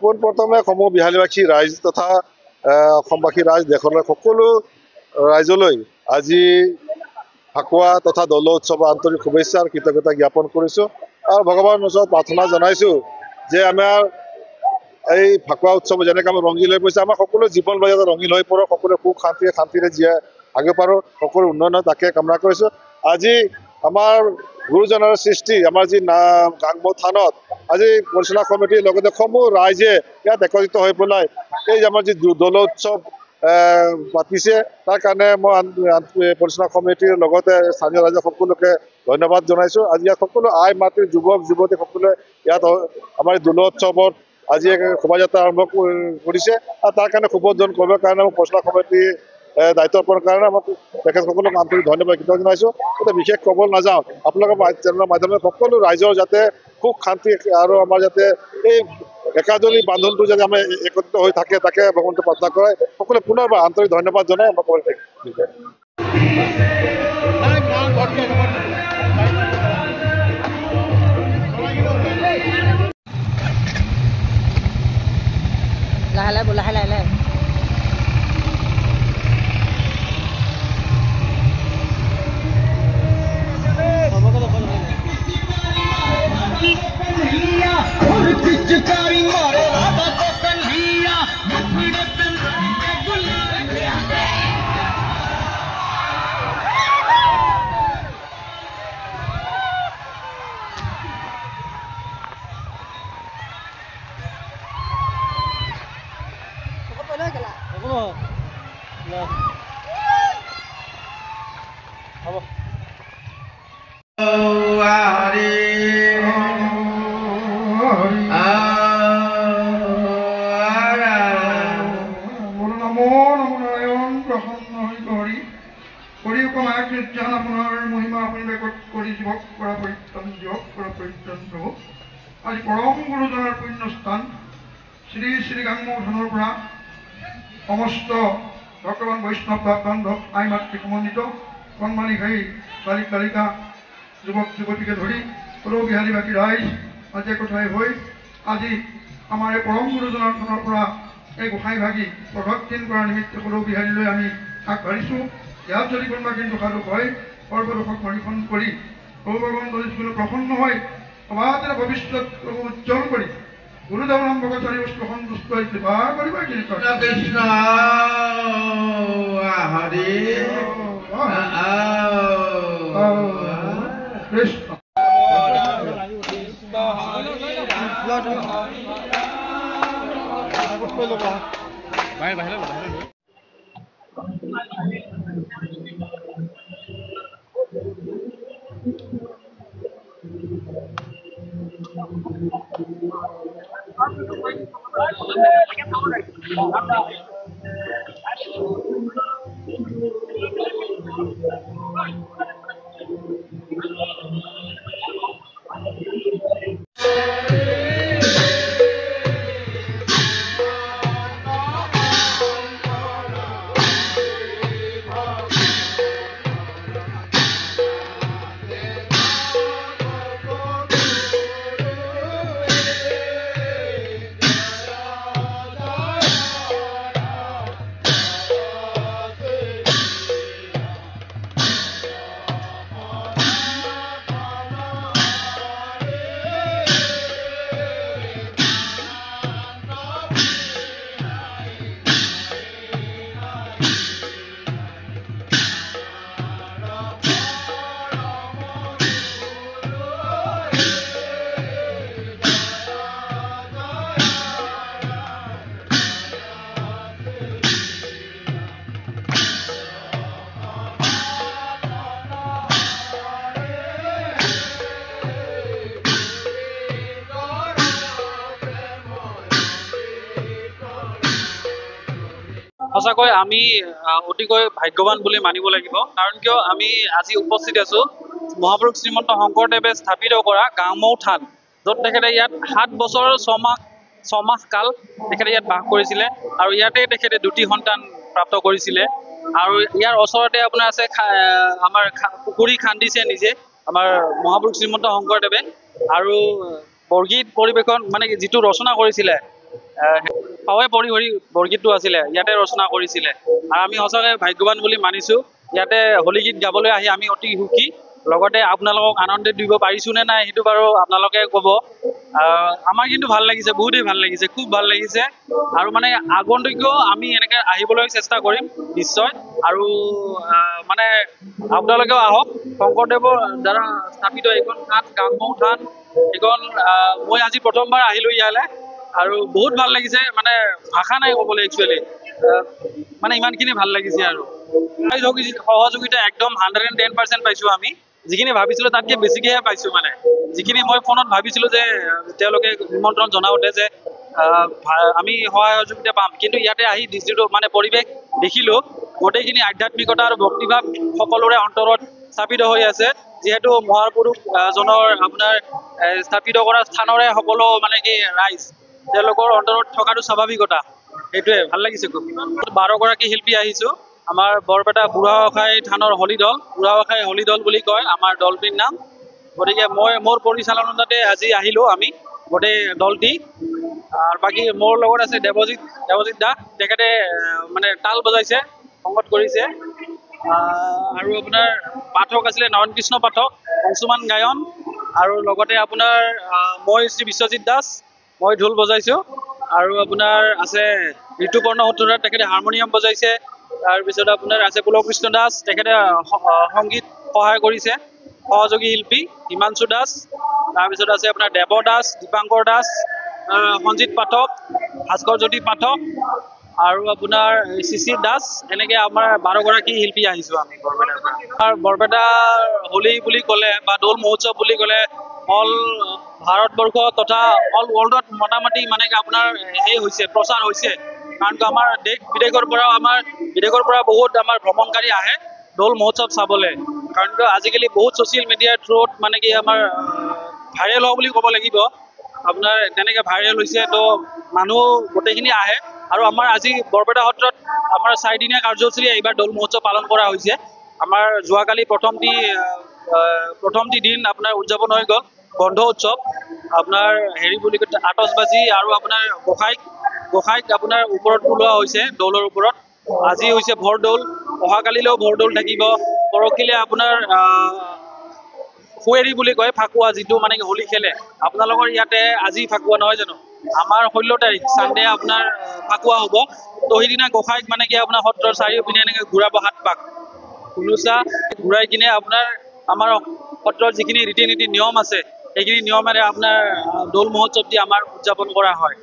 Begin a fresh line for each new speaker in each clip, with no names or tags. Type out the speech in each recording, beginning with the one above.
পোনপ্ৰথমে সমূহ বিহালীবাসী ৰাইজ তথা অসমবাসী ৰাইজ দেশৰ সকলো ৰাইজলৈ আজি ফাকুৱা তথা দৌল উৎসৱৰ আন্তৰিক শুভেচ্ছা আৰু কৃতজ্ঞতা জ্ঞাপন কৰিছোঁ আৰু ভগৱানৰ ওচৰত প্ৰাৰ্থনা জনাইছোঁ যে আমাৰ এই ফাকুৱা উৎসৱ যেনেকৈ আমি ৰঙীল হৈ পৰিছে আমাৰ সকলো জীৱন লৈ ৰঙীল হৈ পৰক সকলো সুখ শান্তিৰে জীয়াই আগিব পাৰোঁ সকলো উন্নয়ন তাকে কামনা কৰিছোঁ আজি আমাৰ গুৰুজনৰ সৃষ্টি আমাৰ যি গাংগো থানত আজি পৰিচালনা কমিটিৰ লগতে সমূহ ৰাইজে ইয়াত একত্ৰিত হৈ পেলাই এই আমাৰ যি দৌল উৎসৱ পাতিছে তাৰ কাৰণে মই পৰিচালনা কমিটিৰ লগতে স্থানীয় ৰাইজক সকলোকে ধন্যবাদ জনাইছোঁ আজি ইয়াত সকলো আই মাতৃ যুৱক যুৱতী সকলোৱে ইয়াত আমাৰ দৌল উৎসৱত আজি শোভাযাত্ৰা আৰম্ভ কৰিছে আৰু তাৰ কাৰণে শুভোদ্বোধন কৰিবৰ কাৰণে মই পৰিচালনা কমিটি দায়িত্ব অৰ্পণৰ কাৰণে মই তেখেতসকলক আন্তৰিক ধন্যবাদ কৃতজ্ঞতা জনাইছোঁ এতিয়া বিশেষ ক'ব নাযাওঁ আপোনালোকৰ চেনেলৰ মাধ্যমে সকলো ৰাইজৰ যাতে সুখ শান্তি আৰু আমাৰ যাতে এই একাজলি বান্ধোনটো যাতে আমাৰ একত্ৰিত হৈ থাকে তাকে ভগৱন্তই প্ৰাৰ্থনা কৰে সকলোৱে পুনৰবাৰ আন্তৰিক ধন্যবাদ জনাই মই কৈ থাকিম
লাহে লাহে
আজি পৰম গুৰুজনাৰ পুণ্যস্থান শ্ৰী শ্ৰী গাংগো থানৰ পৰা সমস্ত ভগৱান বৈষ্ণৱ বান্ধৱ আই মাতৃ সমন্বিত কণমানি ঘাই বালিক বালিকা যুৱক যুৱতীকে ধৰি সৰু বিহালীবাসী ৰাইজ আজি একঠাই হৈ আজি আমাৰ এই পৰম গুৰুজনাৰ থানৰ পৰা এই গোসাঁই ভাগি প্ৰদক্ষিণ কৰাৰ নিমিত্তে সৰু বিহালীলৈ আমি আগবাঢ়িছোঁ ইয়াত যদি কোনোবা কিন্তু সাধু হয় সৰ্বদোষক মণিখন কৰি প্ৰভু ভগৱান কোনো প্ৰসন্ন হয় সমাজের ভবিষ্যৎ উজ্জ্বল করি গুরুদেব নাম ভগচারী বস্তু সন্তুষ্ট হয়ে কৃপা করিবা কৃষ্ণ
হরে
কৃষ্ণ
সঁচাকৈ আমি অতিকৈ ভাগ্যৱান বুলি মানিব লাগিব। কাৰণ কিয় আমি আজি উপস্থিত আছোঁ মহাপুৰুষ শ্ৰীমন্ত শংকৰদেৱে স্থাপিত কৰা গাংমৌ থান, য'ত তেখেতে ইয়াত 7 বছৰ 6 মাহ কাল তেখেতে ইয়াত বাস কৰিছিলে আৰু ইয়াতে তেখেতে 2টি সন্তান প্ৰাপ্ত কৰিছিলে। আৰু ইয়াৰ ওচৰতে আপোনাৰ আছে আমাৰ পুখুৰী খান্দিছে নিজে আমাৰ মহাপুৰুষ শ্ৰীমন্ত শংকৰদেৱে। আৰু বৰগীত পৰিৱেশন মানে যিটো ৰচনা কৰিছিলে পাৱে পৰিহৰি বৰগীতটো আছিলে ইয়াতে ৰচনা কৰিছিলে। আৰু আমি সঁচাকৈ ভাগ্যৱান বুলি মানিছোঁ ইয়াতে হোলী গীত গাবলৈ আহি আমি অতি সুখী। লগতে আপোনালোকক আনন্দিত দিব পাৰিছোঁ নে নাই সেইটো বাৰু আপোনালোকে ক'ব। আমাৰ কিন্তু ভাল লাগিছে, বহুতেই ভাল লাগিছে, খুব ভাল লাগিছে। আৰু মানে আগন্তুকো আমি এনেকৈ আহিবলৈ চেষ্টা কৰিম নিশ্চয়। আৰু মানে আপোনালোকেও আহক, শংকৰদেৱৰ দ্বাৰা স্থাপিত এইখন থান গাংমৌ থান, এইখন মই আজি প্ৰথমবাৰ আহিলোঁ ইয়ালৈ আৰু বহুত ভাল লাগিছে। মানে ভাষা নাই ক'বলৈ একচুৱেলি, মানে ইমানখিনি ভাল লাগিছে। আৰু সহযোগিতা একদম 110% পাইছোঁ আমি। যিখিনি ভাবিছিলোঁ তাতকৈ বেছিকৈহে পাইছোঁ। মানে যিখিনি মই ফোনত ভাবিছিলোঁ যে তেওঁলোকে নিমন্ত্ৰণ জনাওঁতে যে আমি সহায় সহযোগিতা পাম, কিন্তু ইয়াতে আহি যিটো মানে পৰিৱেশ দেখিলোঁ গোটেইখিনি আধ্যাত্মিকতা আৰু ভক্তিভাৱ সকলোৰে অন্তৰত স্থাপিত হৈ আছে। যিহেতু মহাপুৰুষ জনৰ আপোনাৰ স্থাপিত কৰা স্থানৰে সকলো মানে কি ৰাইজ তেওঁলোকৰ অন্তৰত থকাটো স্বাভাৱিকতা, সেইটোৱে ভাল লাগিছে খুব। 12গৰাকী শিল্পী আহিছোঁ আমাৰ বৰপেটা বুঢ়াগোঁসাই থানৰ হলী দল, বুঢ়াগোঁসাই হলী দল বুলি কয় আমাৰ দলটিৰ নাম। গতিকে মোৰ পৰিচালনাতে আজি আহিলোঁ আমি গোটেই দলটি। আৰু বাকী মোৰ লগত আছে দেৱজিৎ দা, তেখেতে মানে তাল বজাইছে, সংগত কৰিছে। আৰু আপোনাৰ পাঠক আছিলে নয়ন কৃষ্ণ পাঠক, অংশুমান গায়ন। আৰু লগতে আপোনাৰ মই শ্ৰী বিশ্বজিৎ দাস, মই ঢোল বজাইছোঁ। আৰু আপোনাৰ আছে ঋতুপৰ্ণ সূত্ৰধাৰ, তেখেতে হাৰমনিয়াম বজাইছে। তাৰপিছত আপোনাৰ আছে পুলকৃষ্ণ দাস, তেখেতে সংগীত সহায় কৰিছে, সহযোগী শিল্পী হিমাংশু দাস। তাৰপিছত আছে আপোনাৰ দেৱ দাস, দীপাংকৰ দাস, সঞ্জিত পাঠক, ভাস্কৰ জ্যোতি পাঠক আৰু আপোনাৰ শিশিৰ দাস। এনেকৈ আমাৰ 12গৰাকী শিল্পী আহিছোঁ আমি বৰপেটাৰ পৰা। আমাৰ বৰপেটাৰ হোলী বুলি ক'লে বা দৌল মহোৎসৱ বুলি ক'লে অল ভাৰতবৰ্ষ তথা অল ৱৰ্ল্ডত মোটামুটি মানে আপোনাৰ হৈছে প্ৰচাৰ হৈছে। কাৰণ আমাৰ দেশ বিদেশৰ পৰা বহুত আমাৰ ভ্ৰমণকাৰী আহে দৌল মহোৎসৱ চাবলৈ। কাৰণ আজিকালি বহুত ছ'চিয়েল মিডিয়াৰ থ্ৰুত মানে কি আমাৰ ভাইৰেল হোৱা বুলি ক'ব লাগিব। আপোনাৰ তেনেকৈ ভাইৰেল হৈছে, তো মানুহ গোটেইখিনি আহে। আৰু আমাৰ আজি বৰপেটা সত্ৰত আমাৰ 4দিনীয়া কাৰ্যসূচীৰে এইবাৰ দৌল মহোৎসৱ পালন কৰা হৈছে। আমাৰ যোৱাকালি প্ৰথমটি দিন আপোনাৰ উদযাপন হৈ গ'ল বন্ধ উৎসৱ, আপোনাৰ হেৰি বুলি কয় আতচবাজি আৰু আপোনাৰ গোঁসাইক আপোনাৰ ওপৰত ওলোৱা হৈছে দৌলৰ ওপৰত। আজি হৈছে ভৰদৌল, অহাকালিলৈও ভৰদৌল থাকিব। পৰহিলৈ আপোনাৰ ফুৱেৰী বুলি কয় ফাকুৱা, যিটো মানে হোলী খেলে। আপোনালোকৰ ইয়াতে আজি ফাকুৱা নহয় জানো? আমাৰ 16 তাৰিখ ছানডে আপোনাৰ ফাকুৱা হ'ব। তো সেইদিনা গোঁসাইক মানে কি আপোনাৰ সত্ৰৰ চাৰিওপিনে এনেকৈ ঘূৰাব 7 পাক কুলুচা ঘূৰাই কিনে আপোনাৰ আমাৰ সত্ৰৰ যিখিনি ৰীতি নীতি নিয়ম আছে সেইখিনি নিয়মেৰে আপোনাৰ দৌল মহোৎসৱটি আমাৰ উদযাপন কৰা হয়।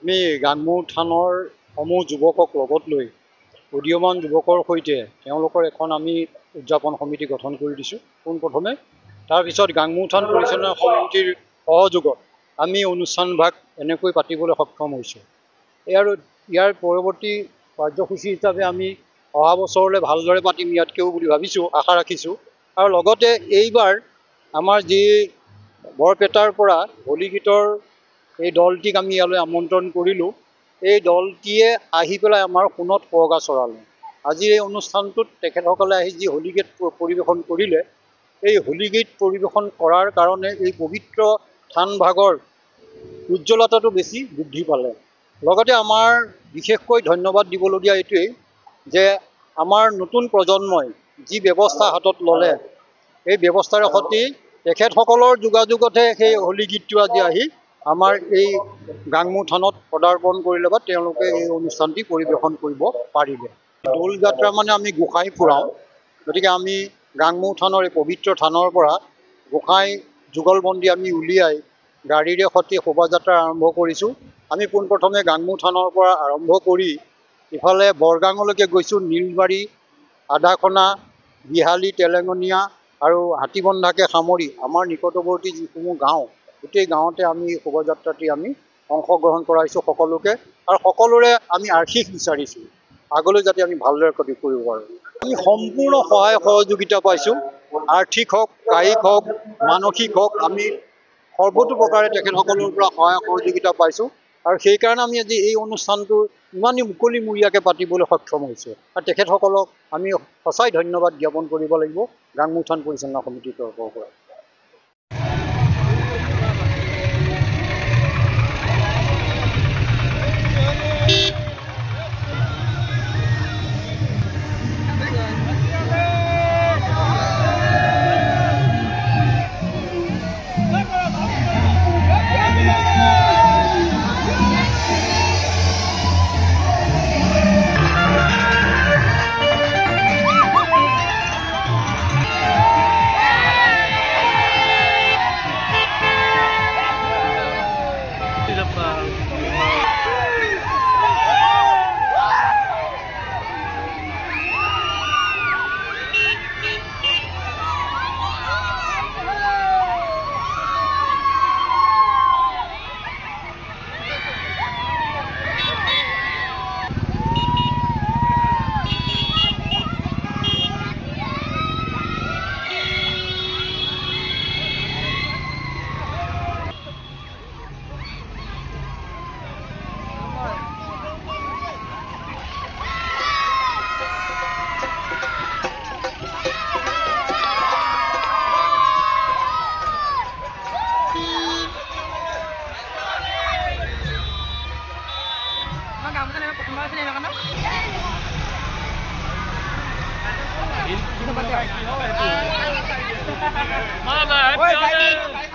আমি গাংমৌ থানৰ সমূহ যুৱকক লগত লৈ উদীয়মান যুৱকৰ সৈতে তেওঁলোকৰ এখন আমি উদযাপন সমিতি গঠন কৰি দিছোঁ পোনপ্ৰথমে। তাৰপিছত গাংমৌ থান পৰিচালনা সমিতিৰ সহযোগত আমি অনুষ্ঠানভাগ এনেকৈ পাতিবলৈ সক্ষম হৈছোঁ। আৰু ইয়াৰ পৰৱৰ্তী কাৰ্যসূচী হিচাপে আমি অহা বছৰলৈ ভালদৰে পাতিম ইয়াতকৈও বুলি ভাবিছোঁ, আশা ৰাখিছোঁ। আৰু লগতে এইবাৰ আমাৰ যি বৰপেটাৰ পৰা হোলী গীতৰ এই দলটিক আমি ইয়ালৈ আমন্ত্ৰণ কৰিলোঁ। এই দলটিয়ে আহি পেলাই আমাৰ সোণত সুৱগা চৰালে। আজিৰ এই অনুষ্ঠানটোত তেখেতসকলে আহি যি হোলী গীত পৰিৱেশন কৰিলে, এই হোলী গীত পৰিৱেশন কৰাৰ কাৰণে এই পবিত্ৰ থানভাগৰ উজ্জ্বলতাটো বেছি বৃদ্ধি পালে। লগতে আমাৰ বিশেষকৈ ধন্যবাদ দিবলগীয়া এইটোৱেই যে আমাৰ নতুন প্ৰজন্মই যি ব্যৱস্থা হাতত ল'লে, এই ব্যৱস্থাৰ সৈতে তেখেতসকলৰ যোগাযোগতহে সেই হোলী গীতটো আজি আহি আমাৰ এই গাংমৌ থানত পদাৰ্পণ কৰিলে বা তেওঁলোকে এই অনুষ্ঠানটি পৰিৱেশন কৰিব পাৰিলে। দৌল যাত্ৰা মানে আমি গোঁসাই ফুৰাওঁ। গতিকে আমি গাংমৌ থানৰ এই পবিত্ৰ থানৰ পৰা গোঁসাই যুগলবন্দী আমি উলিয়াই গাড়ীৰে সৈতে শোভাযাত্ৰা আৰম্ভ কৰিছোঁ। আমি পোনপ্ৰথমে গাংমৌ থানৰ পৰা আৰম্ভ কৰি ইফালে বৰগাঙলৈকে গৈছোঁ, নীলবাৰী, আদাখনা, বিহালী, তেলেঙনীয়া আৰু হাতীবন্ধাকে সামৰি আমাৰ নিকটৱৰ্তী যিসমূহ গাঁও, গোটেই গাঁৱতে আমি শোভাযাত্ৰাটি আমি অংশগ্ৰহণ কৰাইছোঁ সকলোকে। আৰু সকলোৰে আমি আশীষ বিচাৰিছোঁ আগলৈ যাতে আমি ভালদৰে কৰিব পাৰোঁ। আমি সম্পূৰ্ণ সহায় সহযোগিতা পাইছোঁ, আৰ্থিক হওক, কায়িক হওক, মানসিক হওক, আমি সৰ্বতো প্ৰকাৰে তেখেতসকলৰ পৰা সহায় সহযোগিতা পাইছোঁ আৰু সেইকাৰণে আমি আজি এই অনুষ্ঠানটো ইমানেই মুকলিমূৰীয়াকৈ পাতিবলৈ সক্ষম হৈছোঁ আৰু তেখেতসকলক আমি সঁচাই ধন্যবাদ জ্ঞাপন কৰিব লাগিব গাংমু থান পৰিচালনা সমিতিৰ তৰফৰ পৰা।
Mama,